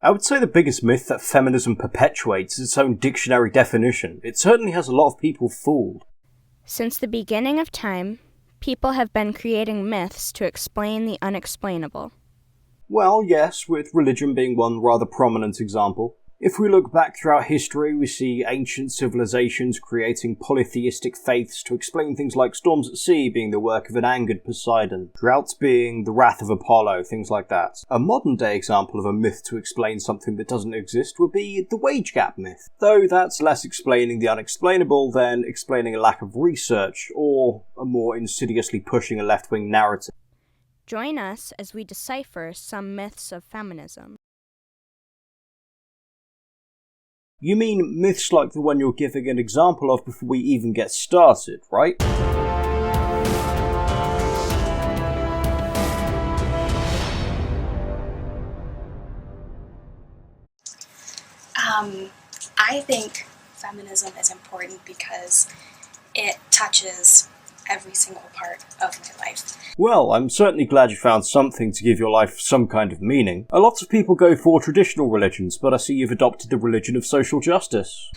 I would say the biggest myth that feminism perpetuates is its own dictionary definition. It certainly has a lot of people fooled. Since the beginning of time, people have been creating myths to explain the unexplainable. Well, yes, with religion being one rather prominent example. If we look back throughout history, we see ancient civilizations creating polytheistic faiths to explain things like storms at sea being the work of an angered Poseidon, droughts being the wrath of Apollo, things like that. A modern-day example of a myth to explain something that doesn't exist would be the wage gap myth, though that's less explaining the unexplainable than explaining a lack of research, or a more insidiously pushing a left-wing narrative. Join us as we decipher some myths of feminism. You mean myths like the one you're giving an example of before we even get started, right? I think feminism is important because it touches every single part of my life. Well, I'm certainly glad you found something to give your life some kind of meaning. A lot of people go for traditional religions, but I see you've adopted the religion of social justice.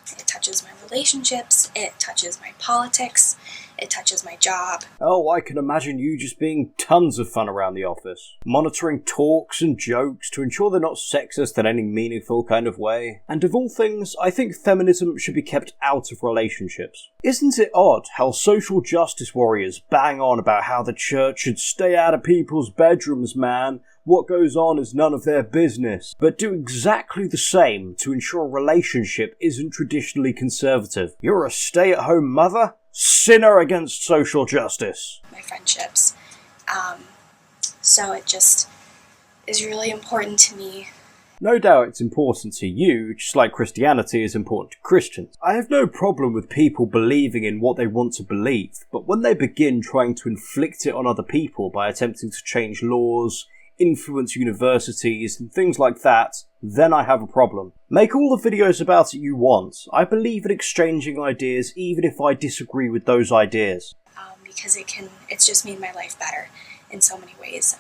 It touches my relationships, it touches my politics, it touches my job. Oh, I can imagine you just being tons of fun around the office, monitoring talks and jokes to ensure they're not sexist in any meaningful kind of way. And of all things, I think feminism should be kept out of relationships. Isn't it odd how social justice warriors bang on about how the church should stay out of people's bedrooms, man? What goes on is none of their business, but do exactly the same to ensure a relationship isn't traditionally conservative. You're a stay-at-home mother? Sinner against social justice. My friendships. So it just is really important to me. No doubt it's important to you, just like Christianity is important to Christians. I have no problem with people believing in what they want to believe, but when they begin trying to inflict it on other people by attempting to change laws, influence universities, and things like that, then I have a problem. Make all the videos about it you want. I believe in exchanging ideas even if I disagree with those ideas. Because it's just made my life better in so many ways.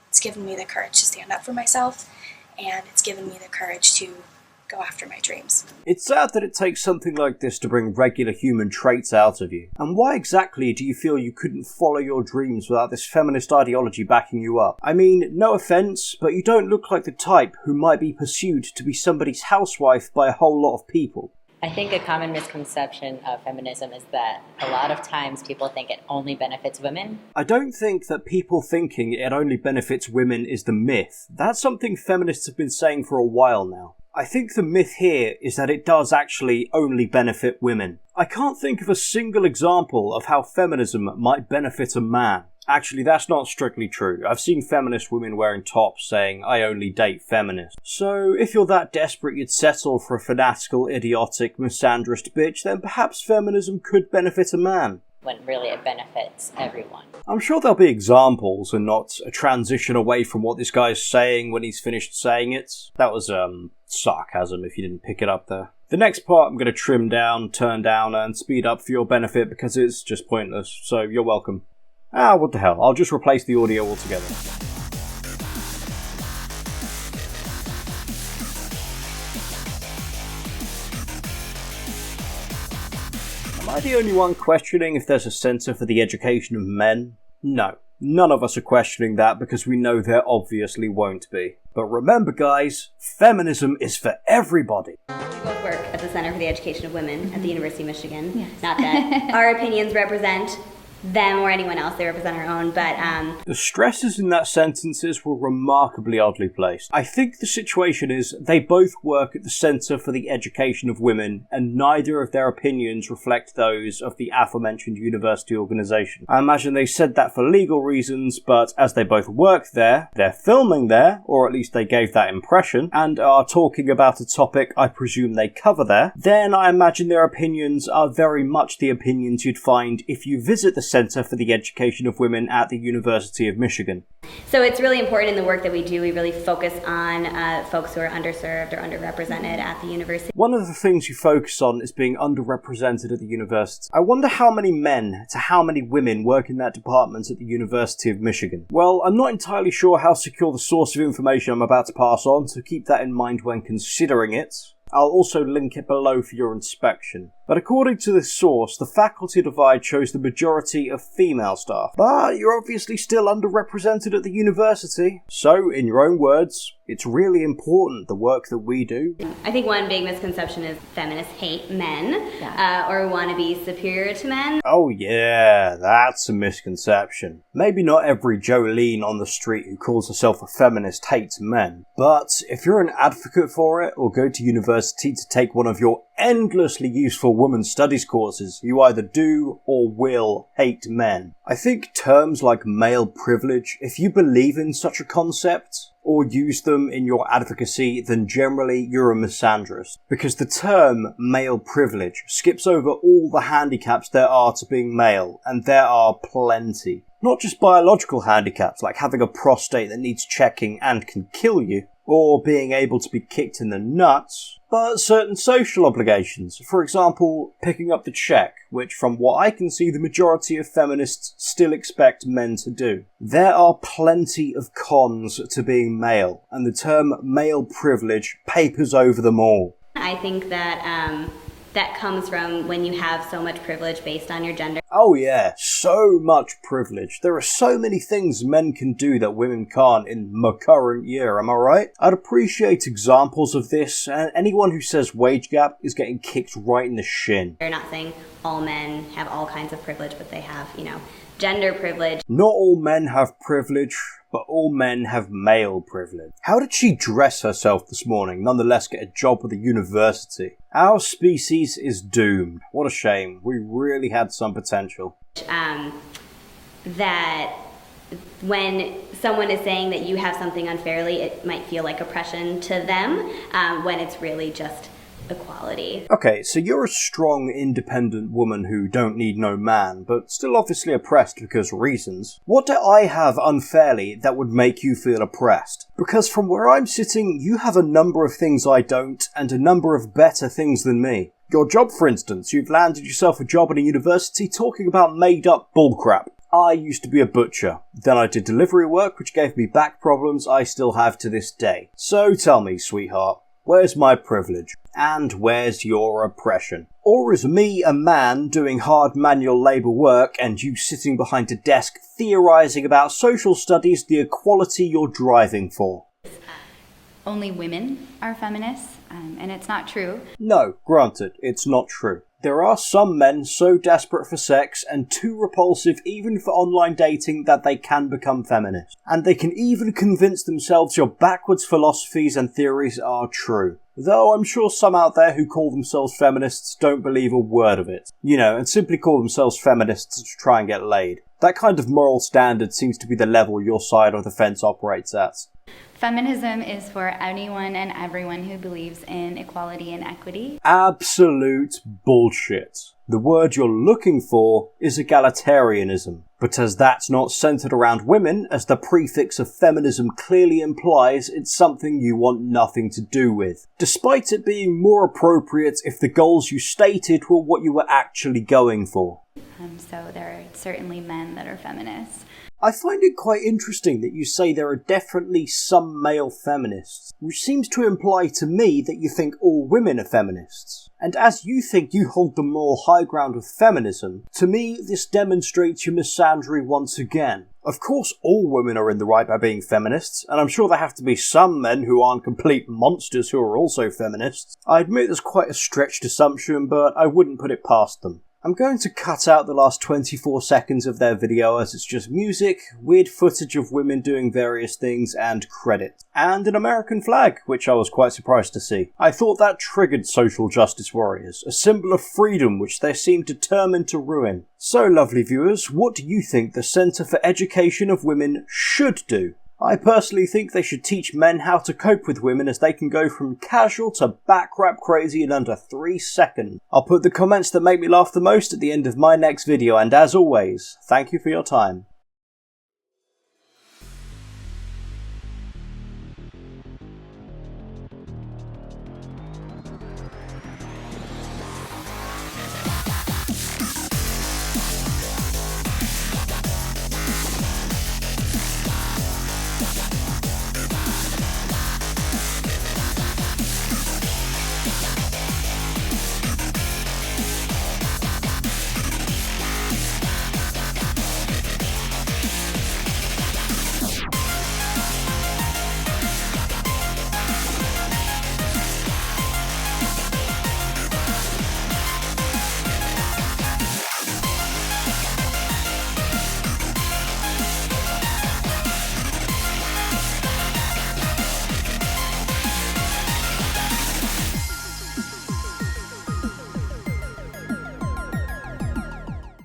It's given me the courage to stand up for myself, and it's given me the courage to go after my dreams. It's sad that it takes something like this to bring regular human traits out of you. And why exactly do you feel you couldn't follow your dreams without this feminist ideology backing you up? I mean, no offence, but you don't look like the type who might be pursued to be somebody's housewife by a whole lot of people. I think a common misconception of feminism is that a lot of times people think it only benefits women. I don't think that people thinking it only benefits women is the myth. That's something feminists have been saying for a while now. I think the myth here is that it does actually only benefit women. I can't think of a single example of how feminism might benefit a man. Actually, that's not strictly true. I've seen feminist women wearing tops saying, "I only date feminists." So, if you're that desperate you'd settle for a fanatical, idiotic, misandrist bitch, then perhaps feminism could benefit a man. When really it benefits everyone. I'm sure there'll be examples and not a transition away from what this guy's saying when he's finished saying it. That was, sarcasm if you didn't pick it up there. The next part I'm going to trim down, turn down, and speed up for your benefit because it's just pointless, so you're welcome. What the hell, I'll just replace the audio altogether. Am I the only one questioning if there's a centre for the education of men? No. None of us are questioning that because we know there obviously won't be. But remember guys, feminism is for everybody. We both work at the Center for the Education of Women at the University of Michigan. Yes. Not that our opinions represent them or anyone else, they represent our own, but the stresses in that sentences were remarkably oddly placed. I think the situation is they both work at the Centre for the Education of Women, and neither of their opinions reflect those of the aforementioned university organisation. I imagine they said that for legal reasons, but as they both work there, they're filming there, or at least they gave that impression, and are talking about a topic I presume they cover there, then I imagine their opinions are very much the opinions you'd find if you visit the Center for the Education of Women at the University of Michigan. So it's really important in the work that we do. We really focus on folks who are underserved or underrepresented at the university. One of the things you focus on is being underrepresented at the university. I wonder how many men to how many women work in that department at the University of Michigan. Well, I'm not entirely sure how secure the source of information I'm about to pass on, so keep that in mind when considering it. I'll also link it below for your inspection. But according to this source, the faculty divide shows the majority of female staff. But you're obviously still underrepresented at the university. So, in your own words, it's really important, the work that we do. I think one big misconception is feminists hate men or want to be superior to men. Oh yeah, that's a misconception. Maybe not every Jolene on the street who calls herself a feminist hates men. But if you're an advocate for it, or go to university to take one of your endlessly useful women's studies courses, you either do or will hate men. I think terms like male privilege, if you believe in such a concept, or use them in your advocacy, then generally you're a misandrist. Because the term male privilege skips over all the handicaps there are to being male, and there are plenty. Not just biological handicaps, like having a prostate that needs checking and can kill you, or being able to be kicked in the nuts, but certain social obligations. For example, picking up the check, which from what I can see the majority of feminists still expect men to do. There are plenty of cons to being male, and the term male privilege papers over them all. I think that that comes from when you have so much privilege based on your gender. Oh yeah, so much privilege. There are so many things men can do that women can't in my current year, am I right? I'd appreciate examples of this, and anyone who says wage gap is getting kicked right in the shin. They're not saying all men have all kinds of privilege, but they have, gender privilege. Not all men have privilege, but all men have male privilege. How did she dress herself this morning, nonetheless get a job with a university? Our species is doomed. What a shame. We really had some potential. That when someone is saying that you have something unfairly, it might feel like oppression to them, when it's really just equality. Okay, so you're a strong, independent woman who don't need no man, but still obviously oppressed because reasons. What do I have unfairly that would make you feel oppressed? Because from where I'm sitting, you have a number of things I don't, and a number of better things than me. Your job, for instance, you've landed yourself a job at a university talking about made-up bullcrap. I used to be a butcher. Then I did delivery work, which gave me back problems I still have to this day. So tell me, sweetheart, where's my privilege? And where's your oppression? Or is me, a man, doing hard manual labour work and you sitting behind a desk theorising about social studies the equality you're driving for? Only women are feminists, and it's not true. No, granted, it's not true. There are some men so desperate for sex and too repulsive even for online dating that they can become feminists. And they can even convince themselves your backwards philosophies and theories are true. Though I'm sure some out there who call themselves feminists don't believe a word of it. And simply call themselves feminists to try and get laid. That kind of moral standard seems to be the level your side of the fence operates at. Feminism is for anyone and everyone who believes in equality and equity. Absolute bullshit. The word you're looking for is egalitarianism. But as that's not centered around women, as the prefix of feminism clearly implies, it's something you want nothing to do with. Despite it being more appropriate if the goals you stated were what you were actually going for. So there are certainly men that are feminists. I find it quite interesting that you say there are definitely some male feminists, which seems to imply to me that you think all women are feminists. And as you think you hold the moral high ground of feminism, to me this demonstrates your misandry once again. Of course all women are in the right by being feminists, and I'm sure there have to be some men who aren't complete monsters who are also feminists. I admit there's quite a stretched assumption, but I wouldn't put it past them. I'm going to cut out the last 24 seconds of their video as it's just music, weird footage of women doing various things, and credits. And an American flag, which I was quite surprised to see. I thought that triggered social justice warriors, a symbol of freedom which they seem determined to ruin. So lovely viewers, what do you think the Center for Education of Women should do? I personally think they should teach men how to cope with women, as they can go from casual to back rap crazy in under 3 seconds. I'll put the comments that make me laugh the most at the end of my next video, and as always, thank you for your time.